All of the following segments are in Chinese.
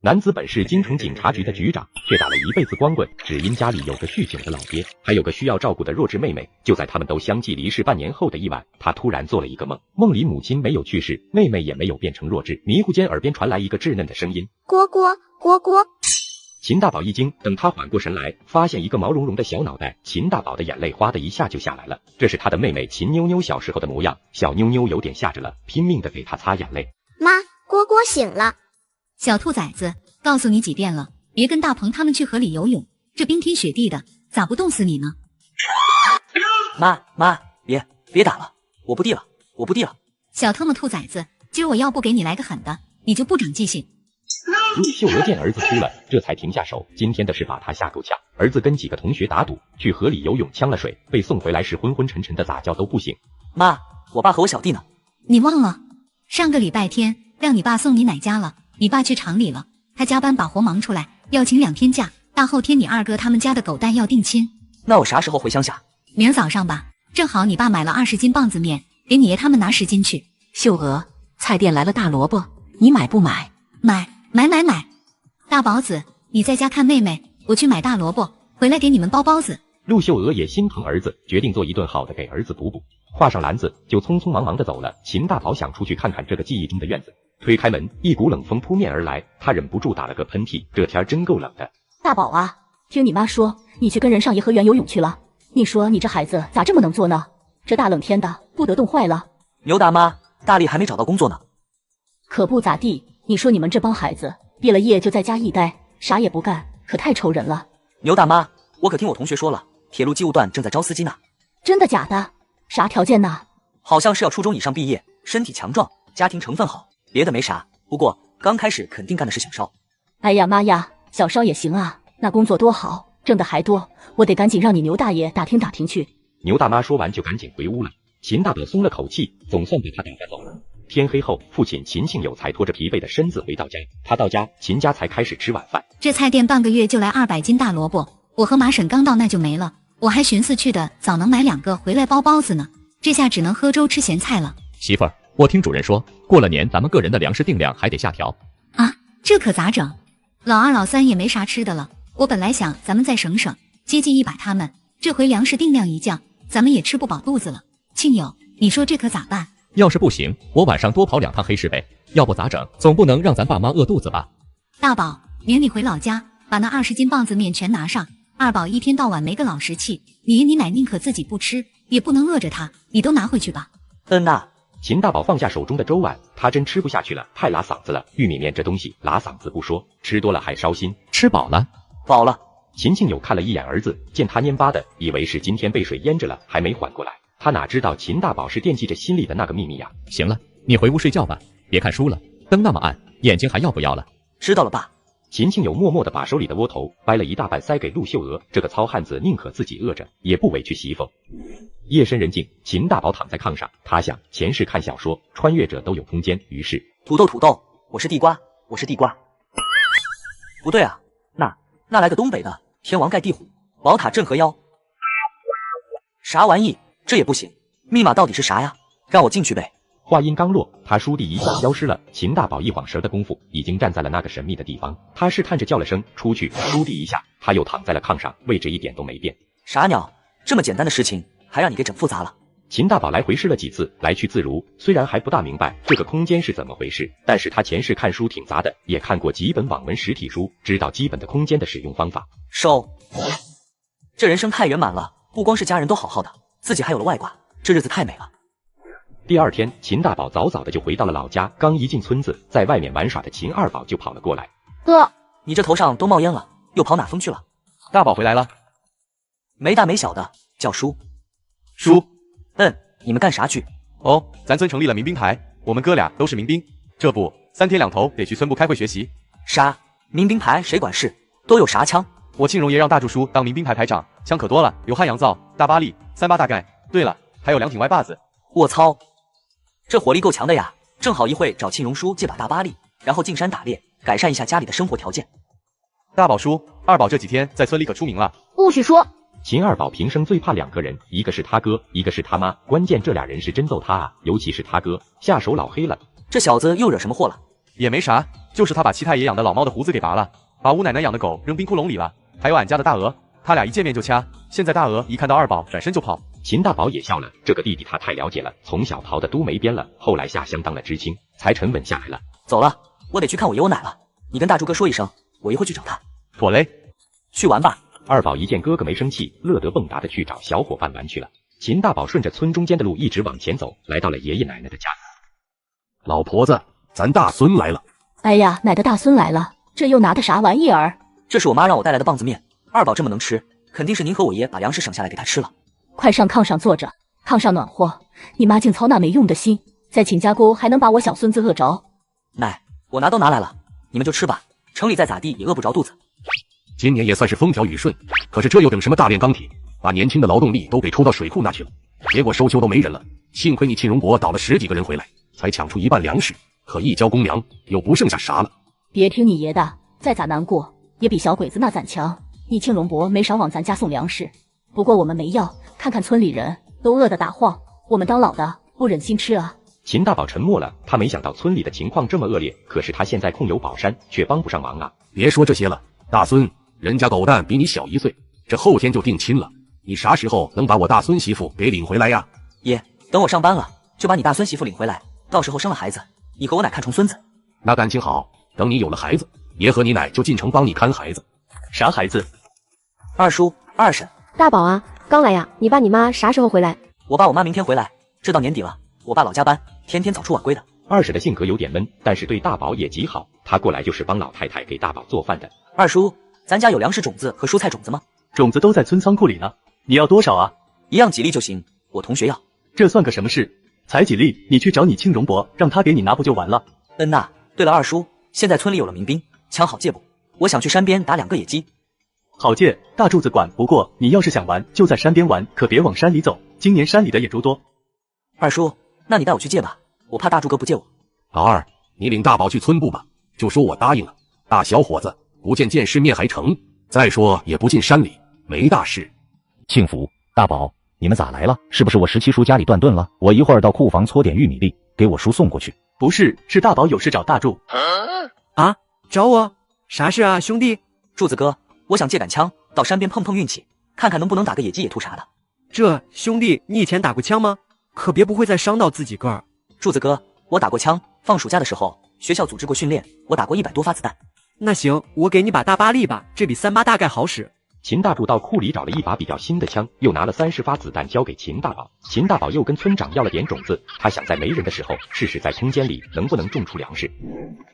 男子本是京城警察局的局长，却打了一辈子光棍，只因家里有个酗酒的老爹，还有个需要照顾的弱智妹妹。就在他们都相继离世半年后的一晚，他突然做了一个梦，梦里母亲没有去世，妹妹也没有变成弱智。迷糊间，耳边传来一个稚嫩的声音：蝈蝈，蝈蝈。秦大宝一惊，等他缓过神来，发现一个毛茸茸的小脑袋，秦大宝的眼泪哗的一下就下来了。这是他的妹妹秦妞妞小时候的模样，小妞妞有点吓着了，拼命的给他擦眼泪。妈，蝈蝈醒了。小兔崽子，告诉你几遍了，别跟大鹏他们去河里游泳，这冰天雪地的，咋不冻死你呢？妈，别打了，我不地了。小特么兔崽子，今儿我要不给你来个狠的，你就不长记性。陆秀娥见儿子哭了，这才停下手。今天的事把他吓够呛。儿子跟几个同学打赌，去河里游泳呛了水，被送回来时昏昏沉沉的，咋叫都不醒。妈，我爸和我小弟呢？你忘了？上个礼拜天让你爸送你奶家了，你爸去厂里了，他加班把活忙出来，要请2天假。大后天你二哥他们家的狗蛋要定亲。那我啥时候回乡下？明儿早上吧，正好你爸买了20斤棒子面，给你爷他们拿10斤去。秀娥，菜店来了大萝卜，你买不买？买。大宝子，你在家看妹妹，我去买大萝卜，回来给你们包包子。陆秀娥也心疼儿子，决定做一顿好的给儿子补补，画上篮子就匆匆忙忙的走了。秦大宝想出去看看这个记忆中的院子，推开门，一股冷风扑面而来，他忍不住打了个喷嚏，这天真够冷的。大宝啊，听你妈说你去跟人上颐和园游泳去了，你说你这孩子咋这么能做呢？这大冷天的不得冻坏了。牛大妈，大力还没找到工作呢。可不咋地，你说你们这帮孩子毕了业就在家一待，啥也不干，可太愁人了。牛大妈，我可听我同学说了，铁路机务段正在招司机呢。真的假的？啥条件呢？好像是要初中以上毕业，身体强壮，家庭成分好，别的没啥，不过刚开始肯定干的是小烧。哎呀妈呀，小烧也行啊，那工作多好，挣的还多，我得赶紧让你牛大爷打听打听去。牛大妈说完就赶紧回屋了。秦大宝松了口气，总算把他打发走了。天黑后，父亲秦庆友才拖着疲惫的身子回到家。他到家，秦家才开始吃晚饭。这菜店半个月就来200斤大萝卜，我和马婶刚到那就没了，我还寻思去的早能买2个回来包包子呢，这下只能喝粥吃咸菜了。媳妇儿，我听主任说，过了年咱们个人的粮食定量还得下调啊，这可咋整？老二老三也没啥吃的了，我本来想咱们再省省，接济100他们，这回粮食定量一降，咱们也吃不饱肚子了。庆友，你说这可咋办？要是不行，我晚上多跑2趟黑市呗，要不咋整？总不能让咱爸妈饿肚子吧？大宝，明你回老家，把那20斤棒子面全拿上。二宝一天到晚没个老实气，你爷你奶宁可自己不吃，也不能饿着他，你都拿回去吧。呐。秦大宝放下手中的粥碗，他真吃不下去了，太拉嗓子了。玉米面这东西拉嗓子不说，吃多了还烧心。吃饱了？饱了。秦庆友看了一眼儿子，见他蔫巴的，以为是今天被水淹着了，还没缓过来。他哪知道秦大宝是惦记着心里的那个秘密呀。行了，你回屋睡觉吧，别看书了，灯那么暗，眼睛还要不要了？知道了爸。秦庆友默默地把手里的窝头掰了一大半塞给陆秀娥，这个糙汉子宁可自己饿着，也不委屈媳妇。夜深人静，秦大宝躺在炕上，他想前世看小说，穿越者都有空间，于是土豆，我是地瓜。不对啊，那来个东北的，天王盖地虎，宝塔镇河妖。啥玩意？这也不行，密码到底是啥呀？让我进去呗。话音刚落，他倏地一下消失了。秦大宝一晃神的功夫，已经站在了那个神秘的地方。他试探着叫了声出去，倏地一下，他又躺在了炕上，位置一点都没变。傻鸟，这么简单的事情还让你给整复杂了。秦大宝来回试了几次，来去自如。虽然还不大明白这个空间是怎么回事，但是他前世看书挺杂的，也看过几本网文实体书，知道基本的空间的使用方法。这人生太圆满了，不光是家人都好好的，自己还有了外挂，这日子太美了。第二天，秦大宝早早的就回到了老家，刚一进村子，在外面玩耍的秦二宝就跑了过来。哥，你这头上都冒烟了，又跑哪疯去了？大宝回来了。没大没小的叫叔。你们干啥去？哦，咱村成立了民兵排，我们哥俩都是民兵，这不3天2头得去村部开会学习。啥？民兵排谁管事？都有啥枪？我庆荣爷让大柱叔当民兵排排长，枪可多了，有汉阳造、大巴力、38大盖。对了，还有2挺歪把子。我操，这火力够强的呀！正好一会找庆荣叔借把大巴力，然后进山打猎，改善一下家里的生活条件。大宝叔、二宝这几天在村里可出名了。不许说。秦二宝平生最怕2个人，一个是他哥，一个是他妈。关键这俩人是真揍他啊，尤其是他哥，下手老黑了。这小子又惹什么祸了？也没啥，就是他把七太爷养的老猫的胡子给拔了，把吴奶奶养的狗扔冰窟窿里了，还有俺家的大鹅，他俩一见面就掐。现在大鹅一看到二宝，转身就跑。秦大宝也笑了，这个弟弟他太了解了，从小逃的都没边了，后来下乡当了知青，才沉稳下来了。走了，我得去看我爷我奶了。你跟大猪哥说一声，我一会去找他。妥嘞，去玩吧。二宝一见哥哥没生气，乐得蹦跶的去找小伙伴玩去了。秦大宝顺着村中间的路一直往前走，来到了爷爷奶奶的家。老婆子，咱大孙来了。哎呀，奶的大孙来了，这又拿的啥玩意儿？这是我妈让我带来的棒子面。二宝这么能吃，肯定是您和我爷把粮食省下来给他吃了。快上炕上坐着，炕上暖和。你妈净操那没用的心，在秦家沟还能把我小孙子饿着。奶，我拿都拿来了，你们就吃吧，城里再咋地也饿不着肚子。今年也算是风调雨顺，可是这又整什么大炼钢铁，把年轻的劳动力都给抽到水库那去了，结果收秋都没人了。幸亏你庆荣伯倒了10几个人回来，才抢出一半粮食，可一交公粮又不剩下啥了。别听你爷的，再咋难过也比小鬼子那攒强。你庆荣伯没少往咱家送粮食，不过我们没要，看看村里人都饿得打晃，我们当老的不忍心吃啊。秦大宝沉默了，他没想到村里的情况这么恶劣，可是他现在空有宝山，却帮不上忙啊。别说这些了，大孙，人家狗蛋比你小1岁，这后天就定亲了，你啥时候能把我大孙媳妇给领回来呀？爷，等我上班了，就把你大孙媳妇领回来，到时候生了孩子，你和我奶看重孙子。那感情好，等你有了孩子，爷和你奶就进城帮你看孩子。啥孩子？二叔、二婶。大宝啊，刚来呀，你爸你妈啥时候回来？我爸我妈明天回来，这到年底了，我爸老加班，天天早出晚归的。二婶的性格有点闷，但是对大宝也极好，他过来就是帮老太太给大宝做饭的。二叔，咱家有粮食种子和蔬菜种子吗？种子都在村仓库里呢，你要多少啊？一样几粒就行，我同学要。这算个什么事？才几粒，你去找你庆荣伯，让他给你拿不就完了？呐，对了，二叔，现在村里有了民兵，枪好借不？我想去山边打2个野鸡。好借，大柱子管，不过你要是想玩，就在山边玩，可别往山里走，今年山里的野猪多。二叔，那你带我去借吧，我怕大柱哥不借我。老二，你领大宝去村部吧，就说我答应了。大小伙子，不见世面还成，再说也不进山里，没大事。庆福，大宝，你们咋来了？是不是我17叔家里断顿了？我一会儿到库房搓点玉米粒，给我叔送过去。不是，是大宝有事找大柱。啊？找我？啥事啊，兄弟？柱子哥，我想借杆枪到山边碰碰运气，看看能不能打个野鸡野兔啥的。这兄弟，你以前打过枪吗？可别不会再伤到自己个儿。柱子哥，我打过枪，放暑假的时候学校组织过训练，我打过100多发子弹。那行，我给你把大巴利吧，这比38大概好使。秦大柱到库里找了一把比较新的枪，又拿了30发子弹交给秦大宝。秦大宝又跟村长要了点种子，他想在没人的时候试试在空间里能不能种出粮食。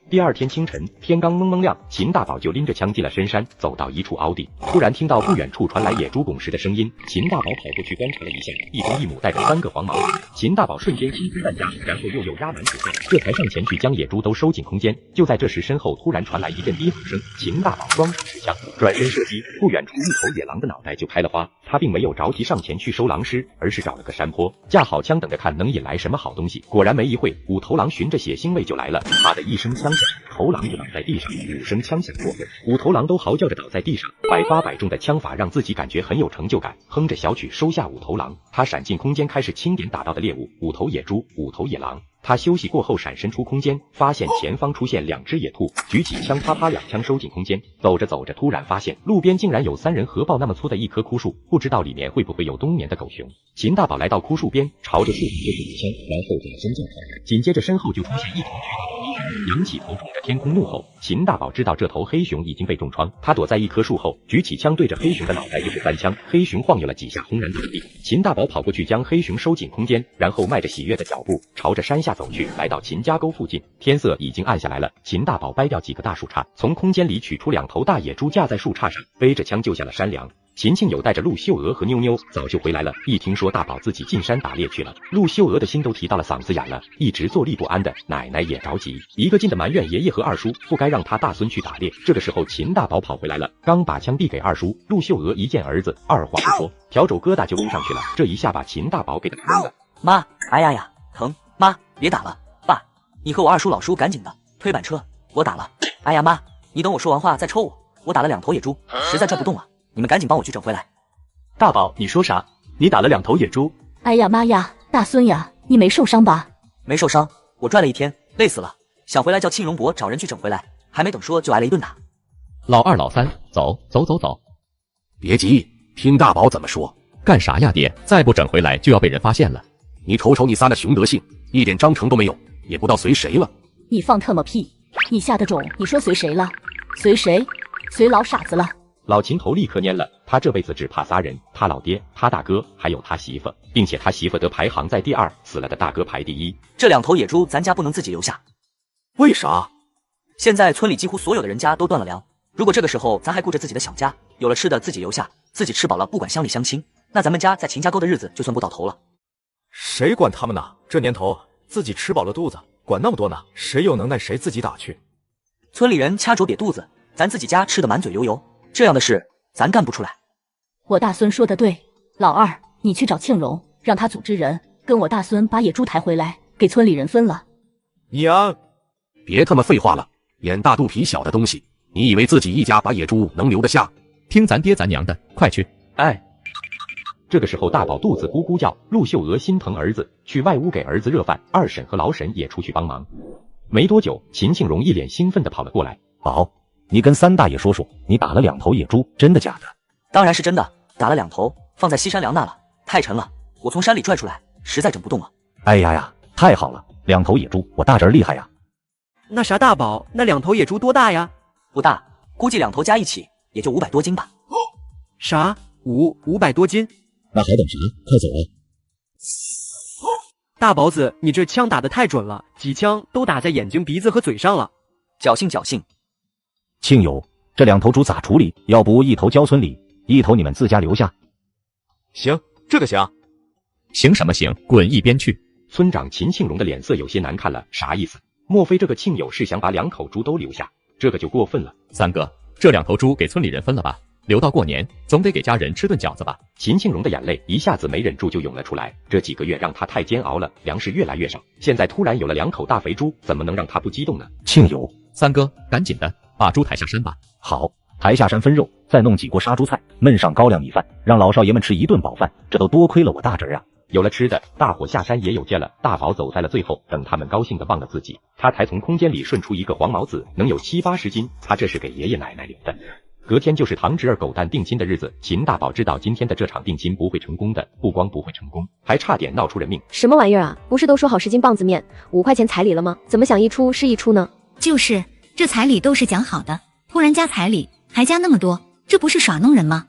第二天清晨，天刚蒙蒙亮，秦大宝就拎着枪进了深山，走到一处凹地，突然听到不远处传来野猪拱食的声音。秦大宝跑过去观察了一下，一公一母带着3个黄毛。秦大宝瞬间心惊胆战，然后又压满土豆，这才上前去将野猪都收进空间。就在这时，身后突然传来一阵低吼声，秦大宝双手持枪，转身射击，不远处一头野狼的脑袋就开了花。他并没有着急上前去收狼尸，而是找了个山坡，架好枪，等着看能引来什么好东西。果然没一会，五头狼循着血腥味就来了，啪的一声枪响，头狼就倒在地上，5声枪响过，五头狼都嚎叫着倒在地上，百发百中的枪法让自己感觉很有成就感，哼着小曲收下五头狼。他闪进空间，开始清点打到的猎物：5头野猪，5头野狼。他休息过后闪身出空间，发现前方出现2只野兔，举起枪啪啪2枪收进空间。走着走着，突然发现路边竟然有3人合抱那么粗的一棵枯树，不知道里面会不会有冬眠的狗熊。秦大宝来到枯树边，朝着树就举起枪，然后转身叫好，紧接着身后就出现一头巨大的黑熊，仰起头冲着天空怒吼。秦大宝知道这头黑熊已经被重创，他躲在一棵树后，举起枪对着黑熊的脑袋就是3枪，黑熊晃悠了几下，轰然倒地。秦大宝跑过去将黑熊收进空间，然后迈着喜悦的脚步朝着山下走去，来到秦家沟附近，天色已经暗下来了。秦大宝掰掉几个大树杈，从空间里取出2头大野猪架在树杈上，背着枪救下了山羊。秦庆友带着陆秀娥和妞妞早就回来了，一听说大宝自己进山打猎去了，陆秀娥的心都提到了嗓子眼了，一直坐立不安的奶奶也着急，一个劲的埋怨爷爷和二叔不该让他大孙去打猎。这个时候秦大宝跑回来了，刚把枪递给二叔，陆秀娥一见儿子，二话不说，笤帚疙瘩就撸上去了，这一下把秦大宝给打懵了。妈，哎呀呀，疼！妈，别打了。爸，你和我二叔老叔赶紧的，推板车，我打了。哎呀妈，你等我说完话再抽我。我打了2头野猪，实在拽不动了，你们赶紧帮我去整回来。大宝，你说啥？你打了2头野猪？哎呀妈呀，大孙呀，你没受伤吧？没受伤，我拽了1天，累死了。想回来叫庆荣伯找人去整回来，还没等说就挨了一顿打。老二老三，走走走走。别急，听大宝怎么说。干啥呀爹？再不整回来就要被人发现了。你瞅瞅你仨那熊德性，一点章程都没有，也不知道随谁了。你放特么屁！你下的种，你说随谁了？随谁？随老傻子了。老秦头立刻蔫了，他这辈子只怕仨人，他老爹，他大哥，还有他媳妇，并且他媳妇的排行在第二，死了的大哥排第一。这2头野猪咱家不能自己留下。为啥？现在村里几乎所有的人家都断了粮，如果这个时候咱还顾着自己的小家，有了吃的自己留下，自己吃饱了不管乡里乡亲，那咱们家在秦家沟的日子就算不到头了。谁管他们呢？这年头自己吃饱了肚子，管那么多呢？谁有能耐谁自己打去。村里人掐着瘪肚子，咱自己家吃得满嘴流油，这样的事咱干不出来。我大孙说的对，老二，你去找庆荣，让他组织人跟我大孙把野猪抬回来，给村里人分了。娘，别他妈废话了，眼大肚皮小的东西，你以为自己一家把野猪能留得下？听咱爹咱娘的，快去！哎。这个时候，大宝肚子咕咕叫，陆秀娥心疼儿子，去外屋给儿子热饭。二婶和老婶也出去帮忙。没多久，秦庆荣一脸兴奋地跑了过来：“宝，你跟三大爷说说，你打了2头野猪，真的假的？”“当然是真的，打了2头，放在西山梁那了，太沉了，我从山里拽出来，实在整不动了。”“哎呀呀，太好了，2头野猪，我大侄儿厉害呀！”“那啥，大宝，那2头野猪多大呀？”“不大，估计2头加一起也就500多斤吧。”“啥？500多斤？”“那还等啥？快走啊！”“大宝子，你这枪打得太准了，几枪都打在眼睛、鼻子和嘴上了。”“侥幸侥幸。”“庆友，这2头猪咋处理？要不1头交村里，1头你们自家留下？”“行，这个行。”“行什么行？滚一边去！”村长秦庆荣的脸色有些难看了，啥意思？莫非这个庆友是想把2口猪都留下？这个就过分了。三哥，这2头猪给村里人分了吧，留到过年，总得给家人吃顿饺子吧。秦庆荣的眼泪一下子没忍住就涌了出来，这几个月让他太煎熬了，粮食越来越少，现在突然有了2口大肥猪，怎么能让他不激动呢？庆友，三哥，赶紧的把猪抬下山吧。好，抬下山分肉，再弄几锅杀猪菜，焖上高粱米饭，让老少爷们吃一顿饱饭，这都多亏了我大侄儿啊。有了吃的，大伙下山也有劲了。大宝走在了最后，等他们高兴的忘了自己，他才从空间里顺出一个黄毛子，能有7、80斤，他这是给爷爷奶奶留的。隔天就是堂侄儿狗蛋定亲的日子，秦大宝知道今天的这场定亲不会成功的，不光不会成功，还差点闹出人命。什么玩意儿啊？不是都说好10斤棒子面，5块钱彩礼了吗？怎么想一出是一出呢？就是，这彩礼都是讲好的，突然加彩礼，还加那么多，这不是耍弄人吗？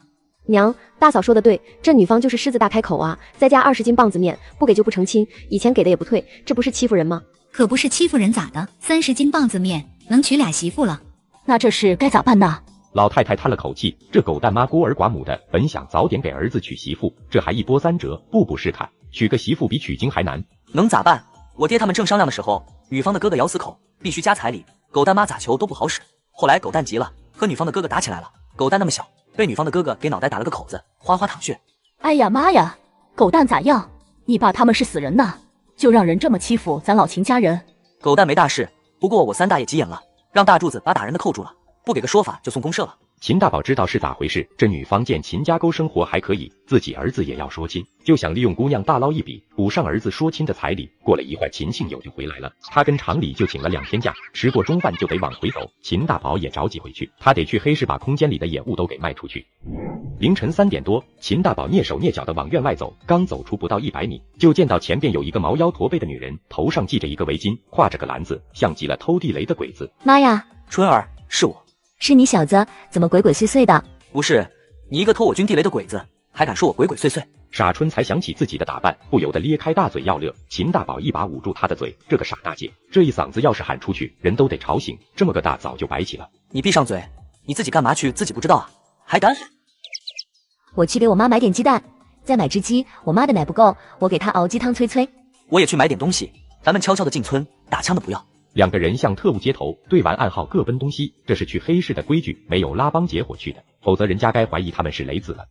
娘，大嫂说的对，这女方就是狮子大开口啊，再加20斤棒子面，不给就不成亲，以前给的也不退，这不是欺负人吗？可不是欺负人咋的？30斤棒子面能娶俩媳妇了，那这事该咋办呢？老太太叹了口气，这狗蛋妈孤儿寡母的，本想早点给儿子娶媳妇，这还一波三折，步步是坎，娶个媳妇比取经还难。能咋办？我爹他们正商量的时候，女方的哥哥咬死口，必须加彩礼，狗蛋妈咋求都不好使。后来狗蛋急了，和女方的哥哥打起来了，狗蛋那么小，被女方的哥哥给脑袋打了个口子，哗哗淌血。哎呀妈呀，狗蛋咋样？你爸他们是死人呐，就让人这么欺负咱老秦家人。狗蛋没大事，不过我三大爷急眼了，让大柱子把打人的扣住了，不给个说法就送公社了。秦大宝知道是咋回事，这女方见秦家沟生活还可以，自己儿子也要说亲，就想利用姑娘大捞一笔，补上儿子说亲的彩礼。过了一会儿，秦庆友就回来了，他跟厂里就请了2天假，吃过中饭就得往回走。秦大宝也着急回去，他得去黑市把空间里的野物都给卖出去。凌晨3点多，秦大宝蹑手蹑脚的往院外走，刚走出不到100米，就见到前边有一个毛腰驼背的女人，头上系着一个围巾，挎着个篮子，像极了偷地雷的鬼子。妈呀，春儿，是我。是你小子，怎么鬼鬼祟祟的？不是，你一个偷我军地雷的鬼子，还敢说我鬼鬼祟祟？傻春才想起自己的打扮，不由得咧开大嘴要乐。秦大宝一把捂住他的嘴，这个傻大姐，这一嗓子要是喊出去，人都得吵醒，这么个大早就白起了。你闭上嘴，你自己干嘛去？自己不知道啊，还敢喊？我去给我妈买点鸡蛋，再买只鸡，我妈的奶不够，我给她熬鸡汤催催。我也去买点东西，咱们悄悄的进村，打枪的不要。2个人向特务接头，对完暗号各奔东西，这是去黑市的规矩，没有拉帮结伙去的，否则人家该怀疑他们是雷子了。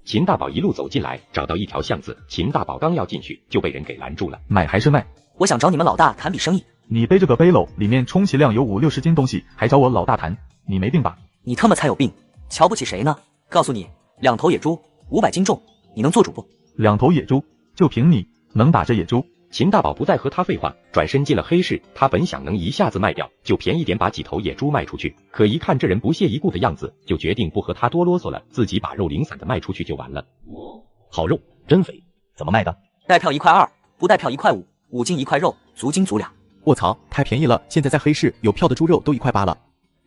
秦大宝一路走进来，找到一条巷子，秦大宝刚要进去，就被人给拦住了。买还是卖？我想找你们老大谈笔生意。你背着个背篓，里面充其量有50、60斤东西，还找我老大谈？你没病吧？你他妈才有病，瞧不起谁呢？告诉你，2头野猪500斤重，你能做主不？ 2头野猪，就凭你能打这野猪？秦大宝不再和他废话，转身进了黑市。他本想能一下子卖掉，就便宜点把几头野猪卖出去，可一看这人不屑一顾的样子，就决定不和他多啰嗦了，自己把肉零散的卖出去就完了。好肉，真肥，怎么卖的？带票1块2，不带票1块5，5斤1块肉，足斤足两。卧槽，太便宜了！现在在黑市有票的猪肉都1块8了，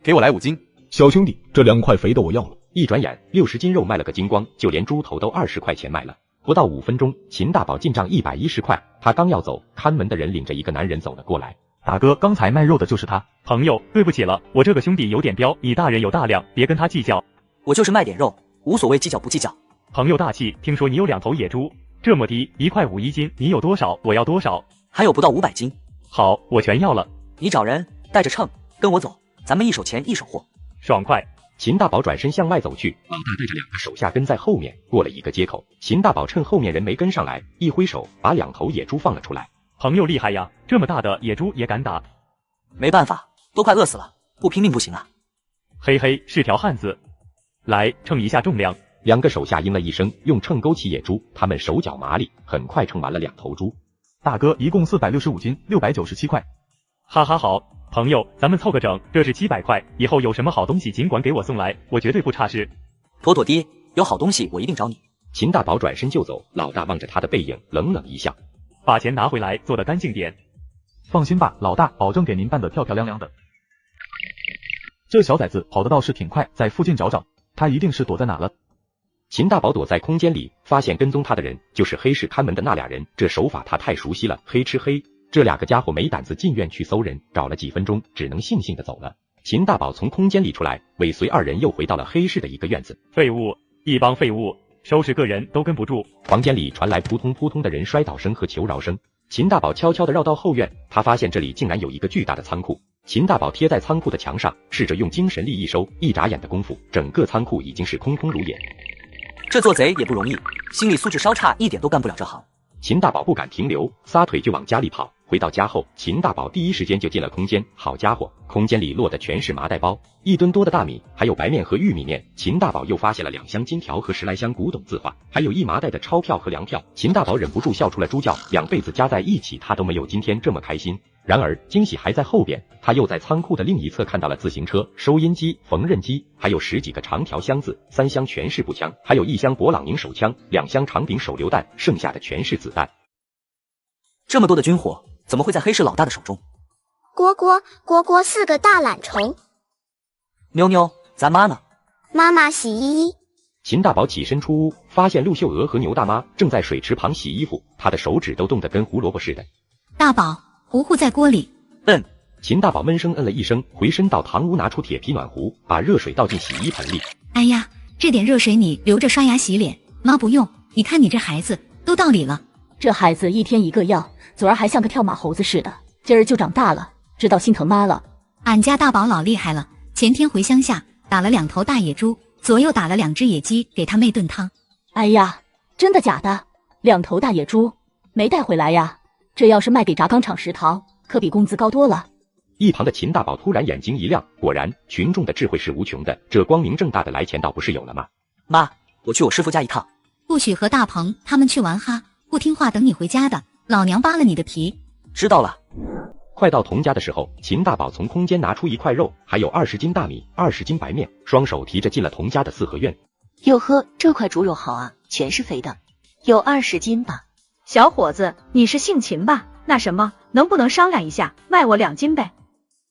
给我来5斤。小兄弟，这2块肥的我要了。一转眼，60斤肉卖了个精光，就连猪头都20块钱卖了。不到5分钟，秦大宝进账110块。他刚要走，看门的人领着一个男人走了过来。大哥，刚才卖肉的就是他。朋友，对不起了，我这个兄弟有点彪，你大人有大量，别跟他计较。我就是卖点肉，无所谓计较不计较。朋友大气，听说你有2头野猪，这么低，1块5一斤，你有多少？我要多少？还有不到500斤。好，我全要了。你找人带着秤，跟我走，咱们一手钱一手货，爽快。秦大宝转身向外走去，老大带着2个手下跟在后面。过了一个街口，秦大宝趁后面人没跟上来，一挥手把2头野猪放了出来。朋友厉害呀，这么大的野猪也敢打。没办法，都快饿死了，不拼命不行啊。嘿嘿，是条汉子。来，称一下重量。2个手下应了一声，用秤勾起野猪，他们手脚麻利，很快称完了2头猪。大哥，一共465斤，697块。哈哈好，朋友，咱们凑个整，这是700块，以后有什么好东西尽管给我送来，我绝对不差事。妥妥爹，有好东西我一定找你。秦大宝转身就走，老大望着他的背影，冷冷一笑。把钱拿回来，做得干净点。放心吧，老大，保证给您办得漂漂亮亮的。这小崽子跑的倒是挺快，在附近找找，他一定是躲在哪了。秦大宝躲在空间里，发现跟踪他的人就是黑市看门的那俩人，这手法他太熟悉了，黑吃黑。这2个家伙没胆子进院去搜人，找了几分钟，只能悻悻的走了。秦大宝从空间里出来，尾随2人又回到了黑市的一个院子。废物，一帮废物，收拾个人都跟不住。房间里传来扑通扑通的人摔倒声和求饶声。秦大宝悄悄地绕到后院，他发现这里竟然有一个巨大的仓库。秦大宝贴在仓库的墙上，试着用精神力一收，一眨眼的功夫，整个仓库已经是空空如也。这做贼也不容易，心理素质稍差一点都干不了这行。秦大宝不敢停留，撒腿就往家里跑。回到家后，秦大宝第一时间就进了空间。好家伙，空间里落的全是麻袋包，1吨多的大米，还有白面和玉米面。秦大宝又发现了2箱金条和10来箱古董字画，还有1麻袋的钞票和粮票。秦大宝忍不住笑出了猪叫，2辈子加在一起，他都没有今天这么开心。然而惊喜还在后边，他又在仓库的另一侧看到了自行车、收音机、缝纫机，还有10几个长条箱子，3箱全是步枪，还有1箱勃朗宁手枪，2箱长柄手榴弹，剩下的全是子弹。这么多的军火，怎么会在黑市老大的手中？蝈蝈4个大懒虫。妞妞，咱妈呢？妈妈洗衣衣。秦大宝起身出屋，发现陆秀娥和牛大妈正在水池旁洗衣服，她的手指都冻得跟胡萝卜似的。大宝，糊糊在锅里。秦大宝闷声嗯了一声，回身到堂屋拿出铁皮暖壶，把热水倒进洗衣盆里。哎呀，这点热水你留着刷牙洗脸，妈不用。你看你这孩子都到理了。这孩子一天一个样，昨儿还像个跳马猴子似的，今儿就长大了，知道心疼妈了。俺家大宝老厉害了，前天回乡下打了2头大野猪，左右打了2只野鸡，给他妹炖汤。哎呀，真的假的？2头大野猪没带回来呀？这要是卖给轧钢厂食堂，可比工资高多了。一旁的秦大宝突然眼睛一亮，果然群众的智慧是无穷的，这光明正大的来钱倒不是有了吗？妈，我去我师傅家一趟。不许和大鹏他们去玩哈，不听话等你回家的，老娘扒了你的皮。知道了。快到童家的时候，秦大宝从空间拿出1块肉，还有20斤大米、20斤白面，双手提着进了童家的4合院。哟呵，这块猪肉好啊，全是肥的，有20斤吧。小伙子，你是姓秦吧？那什么，能不能商量一下，卖我2斤呗？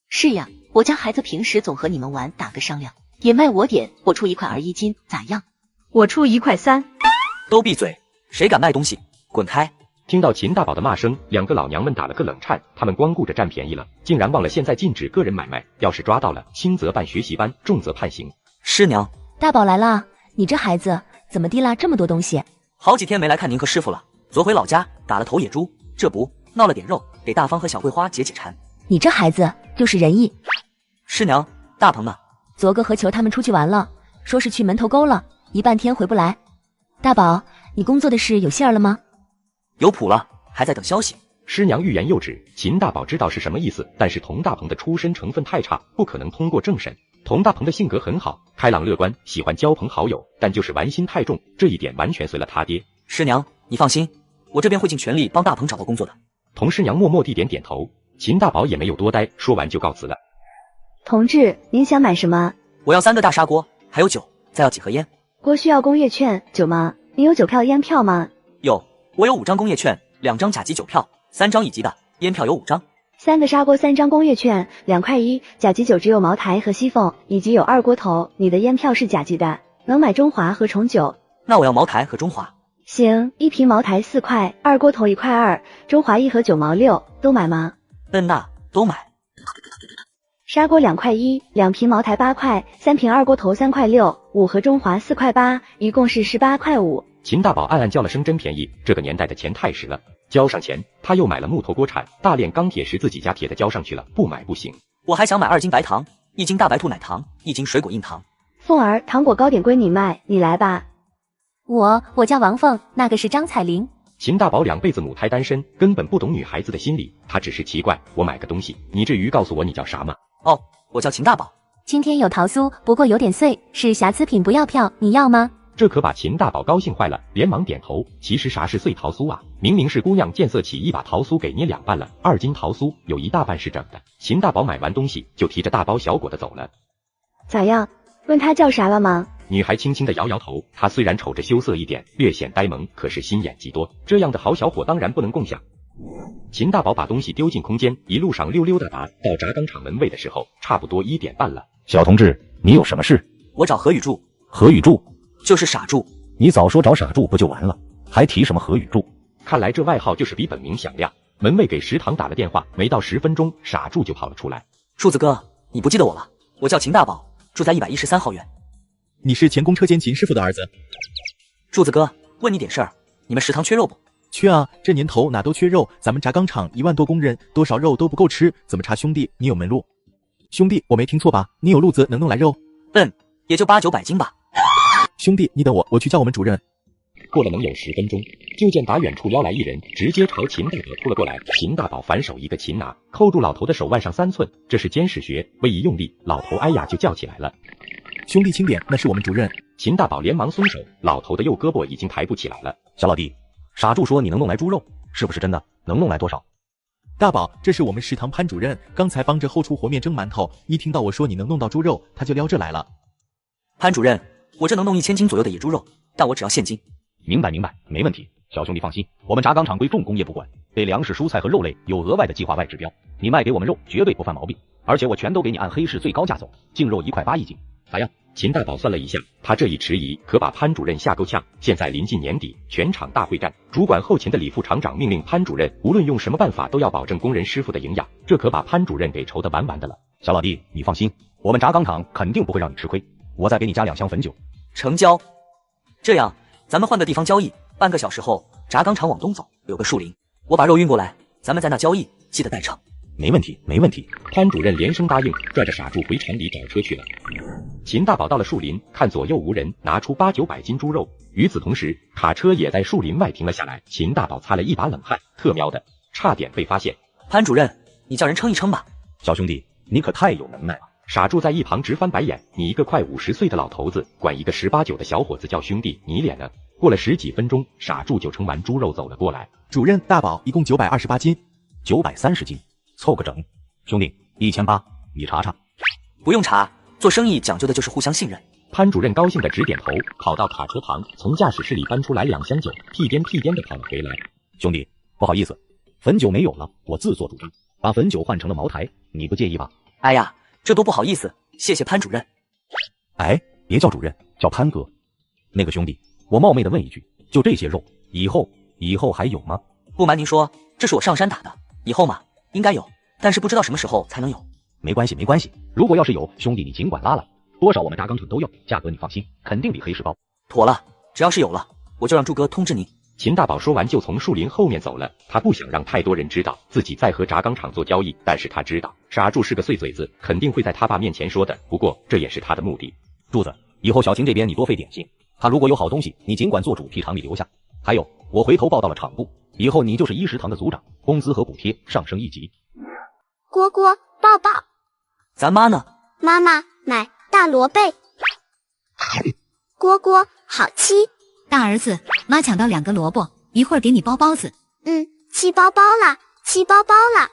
是呀，我家孩子平时总和你们玩，打个商量，也卖我点，我出1块2一斤，咋样？我出1块3。都闭嘴，谁敢卖东西，滚开！听到秦大宝的骂声，2个老娘们打了个冷颤，他们光顾着占便宜了，竟然忘了现在禁止个人买卖，要是抓到了，轻则办学习班，重则判刑。师娘，大宝来啦！你这孩子怎么提拉这么多东西？好几天没来看您和师傅了，昨回老家打了头野猪，这不闹了点肉，给大方和小桂花解解馋。你这孩子就是仁义。师娘，大鹏呢？昨个和球他们出去玩了，说是去门头沟了，一半天回不来。大宝，你工作的事有信儿了吗？有谱了，还在等消息。师娘欲言又止，秦大宝知道是什么意思，但是童大鹏的出身成分太差，不可能通过政审。童大鹏的性格很好，开朗乐观，喜欢交朋好友，但就是玩心太重，这一点完全随了他爹。师娘，你放心，我这边会尽全力帮大鹏找到工作的。童师娘默默地点点头，秦大宝也没有多待，说完就告辞了。同志，您想买什么？我要3个大砂锅，还有酒，再要几盒烟。锅需要工业券，酒吗？您有酒票、烟票吗？有，我有5张工业券，2张甲级酒票，3张乙级的烟票有5张。3个砂锅，3张工业券，2块1，甲级酒只有茅台和西凤，乙级有2锅头。你的烟票是甲级的，能买中华和重酒。那我要茅台和中华。行，1瓶茅台4块，2锅头1块2，中华1盒9毛6，都买吗？那都买。砂锅2块1，2瓶茅台8块，3瓶2锅头3块6，5盒中华4块8，一共是18块5。秦大宝暗暗叫了声真便宜，这个年代的钱太实了。交上钱，他又买了木头锅铲、大炼钢铁石，自己家铁的交上去了，不买不行。我还想买2斤白糖，1斤大白兔奶糖，1斤水果硬糖。凤儿，糖果糕点归你卖，你来吧。我叫王凤，那个是张彩玲。秦大宝2辈子母胎单身，根本不懂女孩子的心理，他只是奇怪，我买个东西，你至于告诉我你叫啥吗？哦，我叫秦大宝。今天有桃酥，不过有点碎，是瑕疵品，不要票，你要吗？这可把秦大宝高兴坏了，连忙点头。其实啥是碎桃酥啊？明明是姑娘见色起意把桃酥给捏2半了，2斤桃酥有1大半是整的。秦大宝买完东西就提着大包小裹的走了。咋样？问他叫啥了吗？女孩轻轻的摇摇头，她虽然瞅着羞涩一点，略显呆萌，可是心眼极多，这样的好小伙当然不能共享。秦大宝把东西丢进空间，一路上溜溜达达，到轧钢厂门卫的时候，差不多1点半了。小同志，你有什么事？我找何宇柱。何宇柱？就是傻柱。你早说找傻柱不就完了，还提什么何宇柱？看来这外号就是比本名响亮。门卫给食堂打了电话，没到10分钟，傻柱就跑了出来。柱子哥，你不记得我了？我叫秦大宝，住在113号院。你是前公车间秦师傅的儿子。柱子哥，问你点事儿，你们食堂缺肉不？缺啊，这年头哪都缺肉，咱们轧钢厂1万多工人，多少肉都不够吃，怎么查兄弟你有门路？兄弟，我没听错吧？你有路子能弄来肉？也就8、900斤吧。兄弟，你等我，我去叫我们主任。过了能有10分钟，就见打远处邀来一人，直接朝秦大宝扑了过来。秦大宝反手一个擒拿，扣住老头的手腕上3寸，这是监视学，微一用力，老头哎呀就叫起来了。兄弟轻点，那是我们主任。秦大宝连忙松手，老头的右胳膊已经抬不起来了。小老弟，傻柱说你能弄来猪肉，是不是真的？能弄来多少？大宝，这是我们食堂潘主任，刚才帮着后厨和面蒸馒头，一听到我说你能弄到猪肉，他就撩这来了。潘主任，我这能弄1000斤左右的野猪肉，但我只要现金。明白，没问题。小兄弟放心，我们轧钢厂归重工业不管，对粮食、蔬菜和肉类有额外的计划外指标，你卖给我们肉绝对不犯毛病，而且我全都给你按黑市最高价走，净肉1块8一斤，咋样？秦大宝算了一下，他这一迟疑可把潘主任吓够呛。现在临近年底，全厂大会战，主管后勤的李副厂长命令潘主任无论用什么办法都要保证工人师傅的营养，这可把潘主任给愁得完完的了。小老弟，你放心，我们轧钢厂肯定不会让你吃亏，我再给你加2箱汾酒。成交。这样，咱们换个地方交易，半个小时后，轧钢厂往东走，有个树林，我把肉运过来，咱们在那交易，记得带秤。没问题。潘主任连声答应，拽着傻柱回厂里找车去了。秦大宝到了树林，看左右无人，拿出8、900斤猪肉。与此同时，卡车也在树林外停了下来。秦大宝擦了一把冷汗，特喵的，差点被发现。潘主任，你叫人称一称吧。小兄弟，你可太有能耐了。傻柱在一旁直翻白眼，你一个快50岁的老头子，管一个18、19的小伙子叫兄弟，你脸呢？过了10几分钟，傻柱就称完猪肉走了过来。主任，大宝一共928斤，930斤，凑个整。兄弟，1800，你查查。不用查，做生意讲究的就是互相信任。潘主任高兴的直点头，跑到卡车旁，从驾驶室里搬出来2箱酒，屁颠的跑了回来。兄弟，不好意思，汾酒没有了，我自作主张，把汾酒换成了茅台，你不介意吧？哎呀，这多不好意思，谢谢潘主任。哎，别叫主任，叫潘哥。那个兄弟，我冒昧的问一句，就这些肉，以后还有吗？不瞒您说，这是我上山打的，以后嘛，应该有，但是不知道什么时候才能有。没关系，如果要是有，兄弟你尽管拉来，多少我们轧钢厂都要，价格你放心，肯定比黑市高。妥了，只要是有了，我就让柱哥通知您。秦大宝说完就从树林后面走了，他不想让太多人知道自己在和轧钢厂做交易，但是他知道傻柱是个碎嘴子，肯定会在他爸面前说的，不过这也是他的目的。柱子，以后小秦这边你多费点心，他如果有好东西，你尽管做主替厂里留下。还有，我回头报到了厂部，以后你就是1食堂的组长，工资和补贴上升1级。蝈蝈，抱抱。咱妈呢？妈妈买大萝卜。蝈蝈，好吃。大儿子，妈抢到2个萝卜，一会儿给你包包子。吃包包啦，气包包了。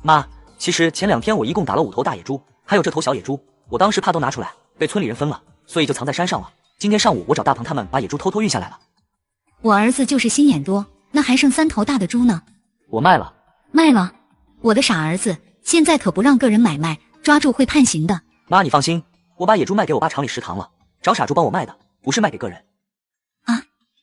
妈，其实前2天我一共打了5头大野猪，还有这头小野猪，我当时怕都拿出来被村里人分了，所以就藏在山上了。今天上午我找大鹏他们把野猪偷偷运下来了。我儿子就是心眼多，那还剩3头大的猪呢。我卖了。卖了？我的傻儿子，现在可不让个人买卖，抓住会判刑的。妈，你放心，我把野猪卖给我爸厂里食堂了，找傻猪帮我卖的，不是卖给个人。啊，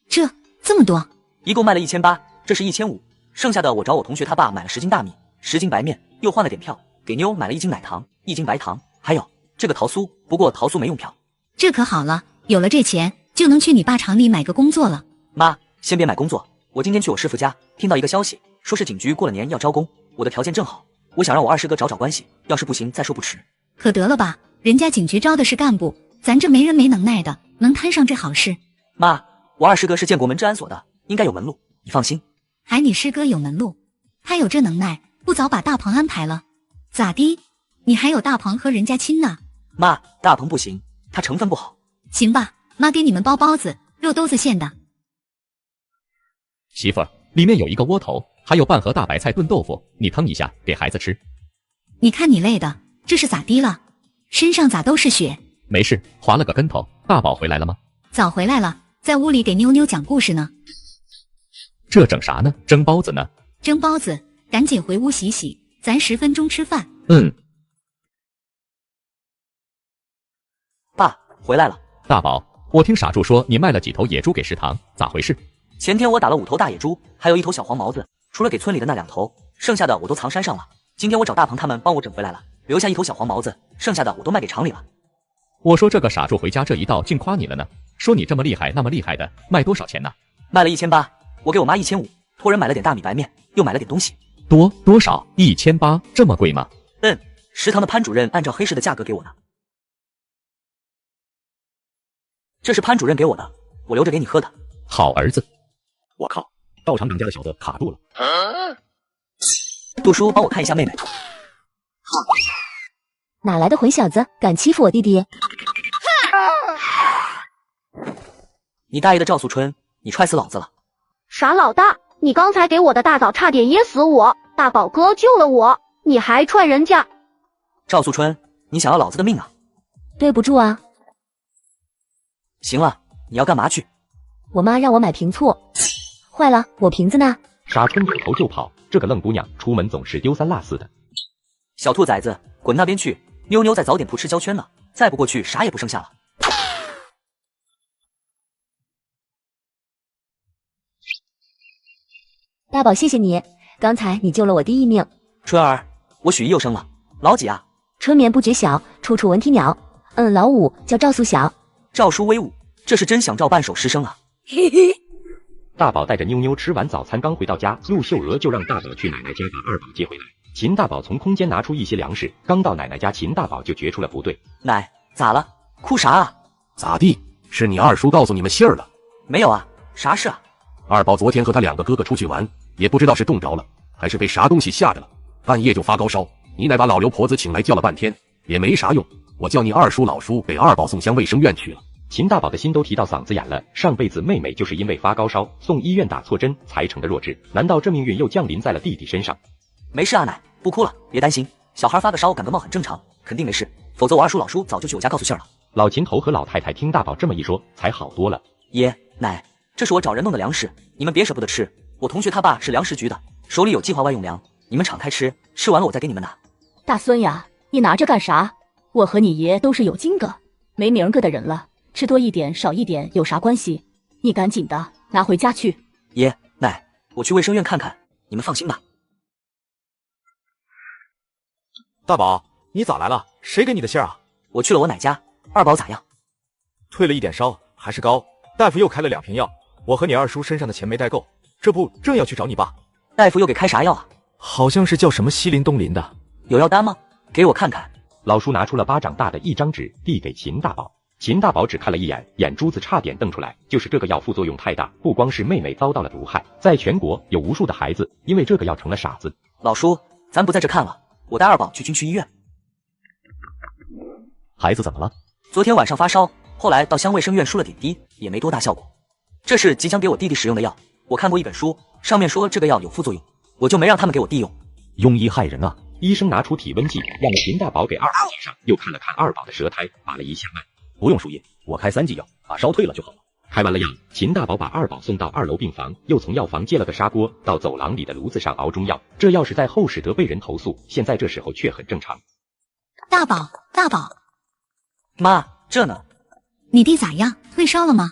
这么多？一共卖了1800，这是1500，剩下的我找我同学他爸买了10斤大米，10斤白面，又换了点票，给妞买了1斤奶糖，1斤白糖，还有这个桃酥，不过桃酥没用票。这可好了，有了这钱就能去你爸厂里买个工作了。妈，先别买工作，我今天去我师傅家，听到一个消息，说是警局过了年要招工，我的条件正好，我想让我二师哥找关系，要是不行再说不迟。可得了吧，人家警局招的是干部，咱这没人没能耐的，能摊上这好事？妈，我二师哥是建国门治安所的，应该有门路，你放心。还你师哥有门路？他有这能耐，不早把大鹏安排了？咋的？你还有大鹏和人家亲呢？妈，大鹏不行，他成分不好。行吧，妈给你们包包子，肉兜子馅的。媳妇儿，里面有一个窝头，还有半盒大白菜炖豆腐，你腾一下给孩子吃。你看你累的，这是咋的了？身上咋都是血？没事，滑了个跟头。大宝回来了吗？早回来了，在屋里给妞妞讲故事呢。这整啥呢？蒸包子呢？蒸包子，赶紧回屋洗洗，咱10分钟吃饭。爸，回来了。大宝，我听傻柱说你卖了几头野猪给食堂，咋回事？前天我打了5头大野猪，还有1头小黄毛子，除了给村里的那2头，剩下的我都藏山上了。今天我找大鹏他们帮我整回来了，留下1头小黄毛子，剩下的我都卖给厂里了。我说这个傻柱回家这一道竟夸你了呢，说你这么厉害那么厉害的，卖多少钱呢？卖了1800，我给我妈1500，托人买了点大米白面，又买了点东西。多少？1800，这么贵吗？食堂的潘主任按照黑市的价格给我的。这是潘主任给我的，我留着给你喝的。好儿子。我靠，到厂长家的小子卡住了。杜叔，帮我看一下妹妹。哪来的混小子，敢欺负我弟弟？你大爷的赵素春，你踹死老子了！傻老大，你刚才给我的大枣差点噎死我，大宝哥救了我，你还踹人家！赵素春，你想要老子的命啊？对不住啊。行了，你要干嘛去？我妈让我买瓶醋，坏了，我瓶子呢？傻春扭头就跑，这个愣姑娘出门总是丢三落四的。小兔崽子，滚那边去！妞妞在早点铺吃焦圈呢，再不过去啥也不剩下了。大宝，谢谢你，刚才你救了我弟一命。春儿，我许意又生了，老几啊？春眠不觉晓，处处闻啼鸟。老五叫赵素晓。赵叔威武，这是真想照办手师生啊！嘿嘿。大宝带着妞妞吃完早餐刚回到家，陆秀娥就让大宝去奶奶家把二宝接回来。秦大宝从空间拿出一些粮食，刚到奶奶家，秦大宝就觉出了不对。奶，咋了？哭啥啊？咋地？是你二叔告诉你们信儿了？没有啊，啥事啊？二宝昨天和他2个哥哥出去玩，也不知道是冻着了，还是被啥东西吓着了，半夜就发高烧。你奶把老刘婆子请来叫了半天，也没啥用。我叫你二叔老叔给二宝送乡卫生院去了。秦大宝的心都提到嗓子眼了，上辈子妹妹就是因为发高烧送医院打错针才成的弱智，难道这命运又降临在了弟弟身上？没事啊，奶，不哭了，别担心，小孩发个烧感个冒很正常，肯定没事，否则我二叔老叔早就去我家告诉信儿了。老秦头和老太太听大宝这么一说，才好多了。爷奶，这是我找人弄的粮食，你们别舍不得吃，我同学他爸是粮食局的，手里有计划外用粮，你们敞开吃，吃完了我再给你们拿。大孙呀，你拿着干啥？我和你爷都是有金个没名个的人了，吃多一点少一点有啥关系？你赶紧的拿回家去。爷奶，我去卫生院看看，你们放心吧。大宝，你咋来了？谁给你的信啊？我去了我奶家。二宝咋样？退了一点烧，还是高。大夫又开了2瓶药，我和你二叔身上的钱没带够，这不正要去找你爸。大夫又给开啥药啊？好像是叫什么西林东林的。有药单吗？给我看看。老叔拿出了巴掌大的一张纸，递给秦大宝。秦大宝只看了一眼，眼珠子差点瞪出来。就是这个药副作用太大，不光是妹妹遭到了毒害，在全国有无数的孩子因为这个药成了傻子。老叔，咱不在这看了，我带二宝去军区医院。孩子怎么了？昨天晚上发烧，后来到乡卫生院输了点滴，也没多大效果。这是即将给我弟弟使用的药，我看过一本书，上面说这个药有副作用，我就没让他们给我弟用。庸医害人啊！医生拿出体温计，让秦大宝给二宝检上，又看了看二宝的舌苔，把了一下脉。不用输液，我开3剂药，把烧退了就好了。开完了药，秦大宝把二宝送到2楼病房，又从药房借了个砂锅，到走廊里的炉子上熬中药。这要是在后使得被人投诉，现在这时候却很正常。大宝，大宝，妈，这呢？你弟咋样？退烧了吗？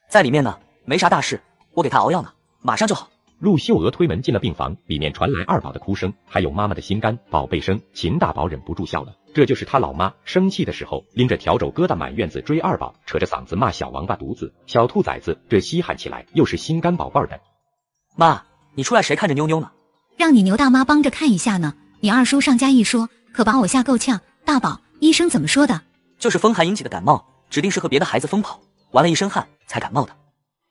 在里面呢，没啥大事，我给他熬药呢，马上就好。陆秀娥推门进了病房，里面传来二宝的哭声，还有妈妈的心肝宝贝声。秦大宝忍不住笑了，这就是他老妈生气的时候，拎着笤帚疙瘩满院子追二宝，扯着嗓子骂小王八犊子、小兔崽子，这稀罕起来又是心肝宝贝儿的。妈，你出来谁看着妞妞呢？让你牛大妈帮着看一下呢。你二叔上家一说，可把我吓够呛。大宝，医生怎么说的？就是风寒引起的感冒，指定是和别的孩子疯跑，玩了一身汗才感冒的。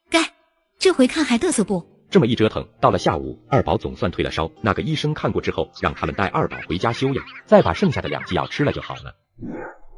该，这回看还嘚瑟不？这么一折腾，到了下午，二宝总算退了烧。那个医生看过之后，让他们带二宝回家休养，再把剩下的2剂药吃了就好了。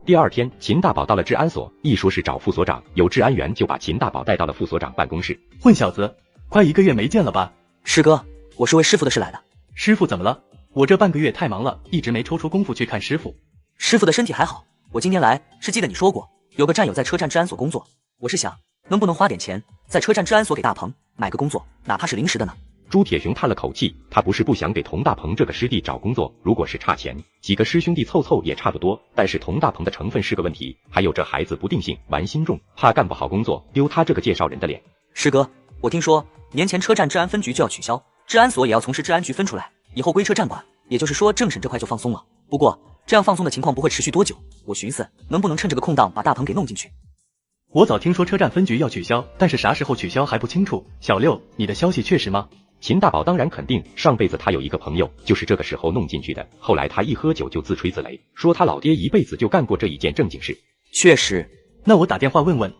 第二天，秦大宝到了治安所，一说是找副所长，有治安员就把秦大宝带到了副所长办公室。混小子，快1个月没见了吧？师哥，我是为师傅的事来的。师傅怎么了？我这半个月太忙了，一直没抽出功夫去看师傅。师傅的身体还好，我今天来是记得你说过，有个战友在车站治安所工作，我是想能不能花点钱在车站治安所给大鹏买个工作，哪怕是临时的呢？朱铁雄叹了口气，他不是不想给童大鹏这个师弟找工作，如果是差钱，几个师兄弟凑凑也差不多，但是童大鹏的成分是个问题，还有这孩子不定性，玩心重，怕干不好工作，丢他这个介绍人的脸。师哥，我听说年前车站治安分局就要取消，治安所也要从市治安局分出来，以后归车站管，也就是说政审这块就放松了。不过这样放松的情况不会持续多久，我寻思能不能趁这个空档把大鹏给弄进去。我早听说车站分局要取消，但是啥时候取消还不清楚。小六，你的消息确实吗？秦大宝当然肯定，上辈子他有一个朋友就是这个时候弄进去的，后来他一喝酒就自吹自擂，说他老爹一辈子就干过这一件正经事。确实。那我打电话问问，